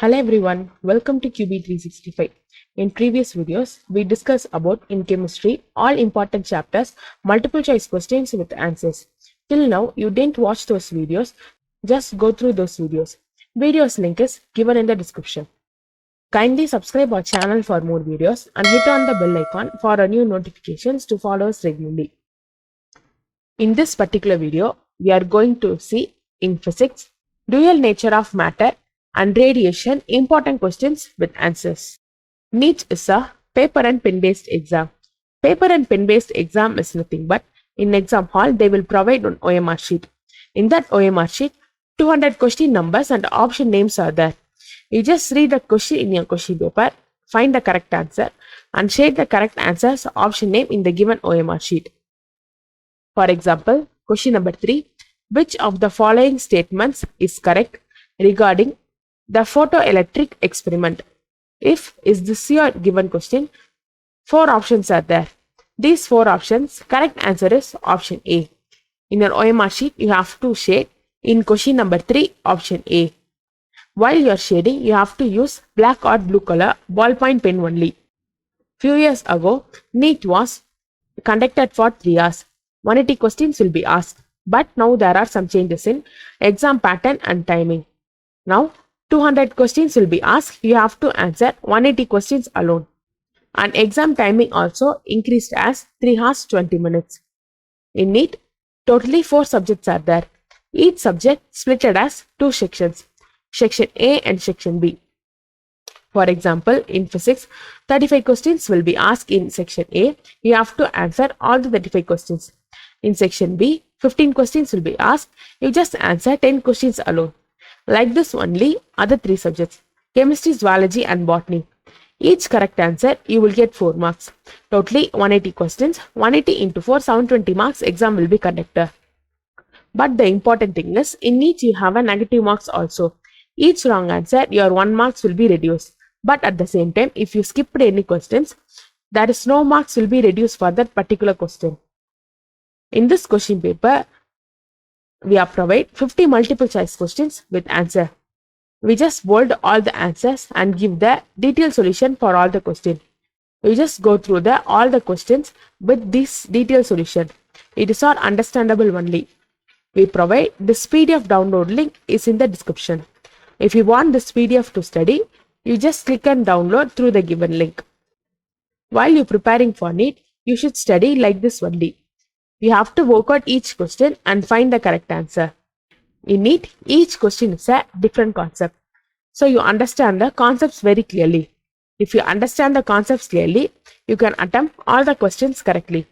Hello everyone, welcome to QB365. In previous videos, we discussed about in chemistry all important chapters, multiple choice questions with answers. Till now, you didn't watch those videos, just go through those videos. Videos link is given in the description. Kindly subscribe our channel for more videos and hit on the bell icon for our new notifications to follow us regularly. In this particular video, we are going to see in physics, dual nature of matter and radiation, important questions with answers. NEET is a paper and pen based exam. Paper and pen based exam is nothing but in exam hall they will provide an OMR sheet. In that OMR sheet, 200 question numbers and option names are there. You just read the question in your question paper, find the correct answer and shade the correct answer's option name in the given OMR sheet. For example, question number 3, which of the following statements is correct regarding the photoelectric experiment? If is this your given question, 4 options are there. These 4 options, correct answer is option A. In your OMR sheet, you have to shade in question number 3 option A. While you are shading, you have to use black or blue color ballpoint pen only. Few years ago, NEET was conducted for 3 hours. 180 questions will be asked. But now there are some changes in exam pattern and timing. Now 200 questions will be asked. You have to answer 180 questions alone. And exam timing also increased as 3 hours 20 minutes. In NEET, totally 4 subjects are there. Each subject splitted as 2 sections, section A and section B. For example, in physics, 35 questions will be asked in section A. You have to answer all the 35 questions. In section B, 15 questions will be asked. You just answer 10 questions alone. Like this only other 3 subjects, chemistry, zoology and botany. Each correct answer you will get 4 marks. Totally 180 questions, 180 into 4, 720 marks exam will be conducted. But the important thing is, in each you have a negative marks also. Each wrong answer, your 1 marks will be reduced. But at the same time, if you skipped any questions, there is no marks will be reduced for that particular question. In this question paper, we have provided 50 multiple choice questions with answer. We just bold all the answers and give the detailed solution for all the questions. We just go through all the questions with this detailed solution. It is all understandable only. We provide this PDF download link is in the description. If you want this PDF to study, you just click and download through the given link. While you preparing for NEET, you should study like this only. You have to work out each question and find the correct answer. In NEET, each question is a different concept. So you understand the concepts very clearly. If you understand the concepts clearly, you can attempt all the questions correctly.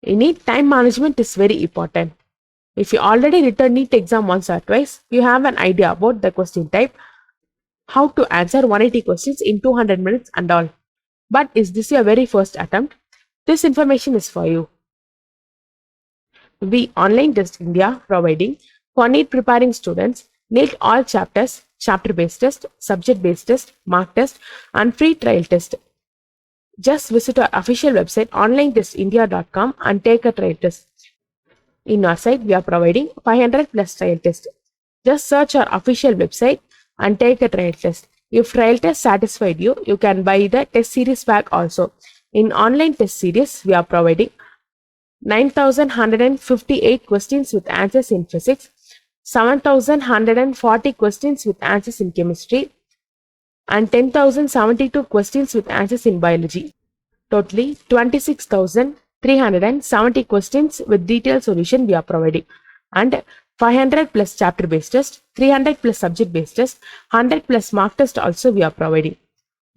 In NEET, time management is very important. If you already written NEET exam once or twice, you have an idea about the question type, how to answer 180 questions in 200 minutes and all. But is this your very first attempt? This information is for you. We Online Test India providing for NEET preparing students NEET all chapters, chapter based test, subject based test, mark test and free trial test. Just visit our official website onlinetestindia.com and take a trial test. In our site, we are providing 500 plus trial test. Just search our official website and take a trial test. If trial test satisfied you, you can buy the test series pack also. In online test series, we are providing 9,158 questions with answers in physics, 7,140 questions with answers in chemistry, and 10,072 questions with answers in biology. Totally 26,370 questions with detailed solution we are providing, and 500 plus chapter based test, 300 plus subject based test, 100 plus mark test also we are providing.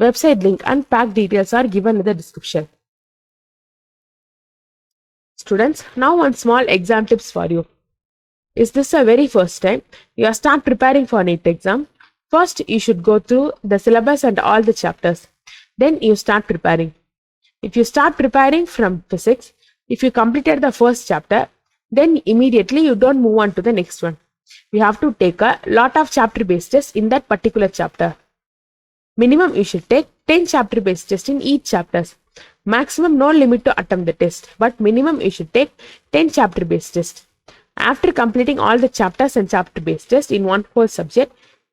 Website link and pack details are given in the description. Students, now one small exam tips for you. Is this a very first time you are start preparing for NEET exam? First, you should go through the syllabus and all the chapters. Then you start preparing. If you start preparing from physics, if you completed the first chapter, then immediately you don't move on to the next one. You have to take a lot of chapter based tests in that particular chapter. Minimum you should take 10 chapter based tests in each chapters. Maximum no limit to attempt the test, but minimum you should take 10 chapter based tests. After completing all the chapters and chapter based tests in one whole subject,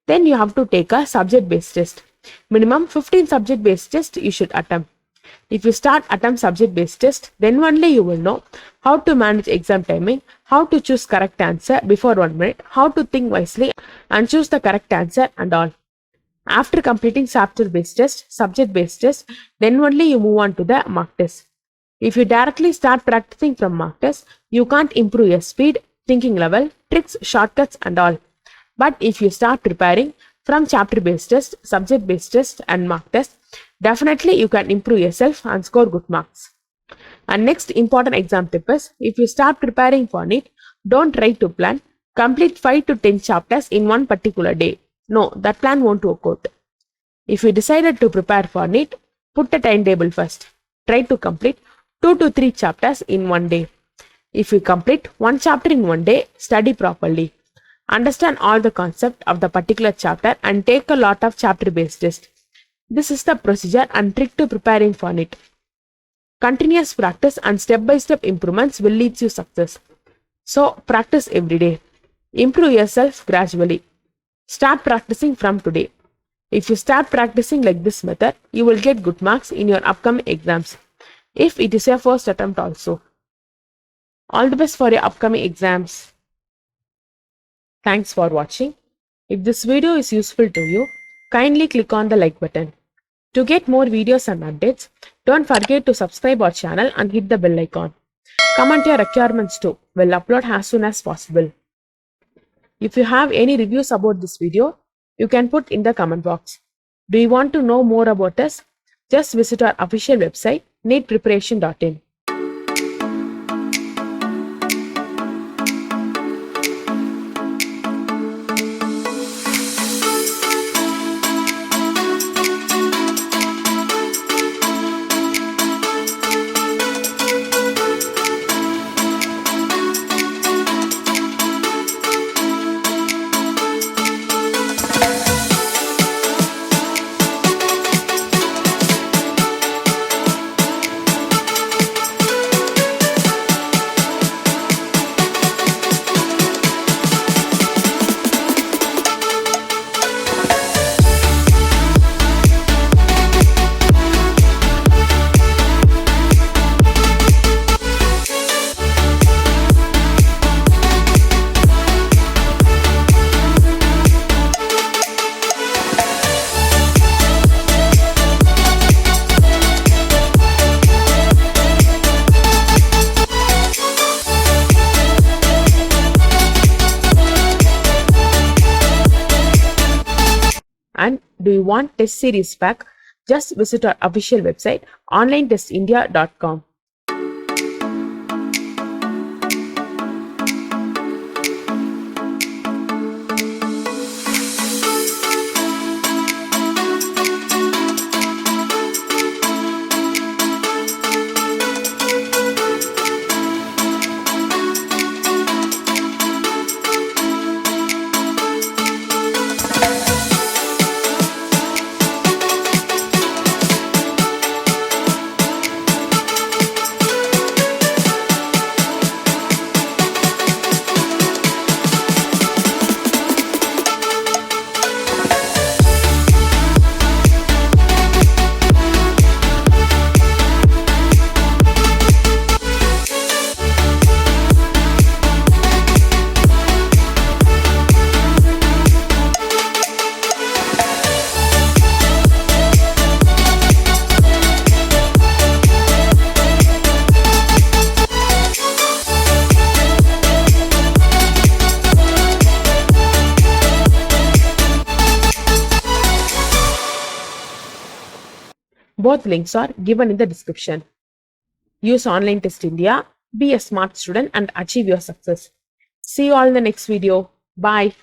Then you have to take a subject-based test. Minimum 15 subject-based tests you should attempt. If you start attempt subject-based test, then only you will know how to manage exam timing, how to choose correct answer before 1 minute, how to think wisely and choose the correct answer and all. After completing chapter-based test, subject-based test, then only you move on to the mock test. If you directly start practicing from mock test, you can't improve your speed, thinking level, tricks, shortcuts and all. But if you start preparing from chapter-based test, subject-based test and mock test, definitely you can improve yourself and score good marks. And next important exam tip is, if you start preparing for NEET, don't try to plan. Complete 5 to 10 chapters in one particular day. No, that plan won't work out. If you decided to prepare for NEET, put a timetable first. Try to complete 2 to 3 chapters in one day. If you complete one chapter in one day, study properly. Understand all the concept of the particular chapter and take a lot of chapter-based tests. This is the procedure and trick to preparing for NEET. Continuous practice and step-by-step improvements will lead to success. So, practice every day. Improve yourself gradually. Start practicing from today. If you start practicing like this method, you will get good marks in your upcoming exams, if it is your first attempt also. All the best for your upcoming exams. Thanks for watching. If this video is useful to you, kindly click on the like button. To get more videos and updates, don't forget to subscribe our channel and hit the bell icon. Comment your requirements too. We'll upload as soon as possible. If you have any reviews about this video, you can put in the comment box. Do you want to know more about us? Just visit our official website, neetpreparation.in. And do you want test series pack? Just visit our official website onlinetestindia.com. Both links are given in the description. Use Online Test India, be a smart student and achieve your success. See you all in the next video. Bye.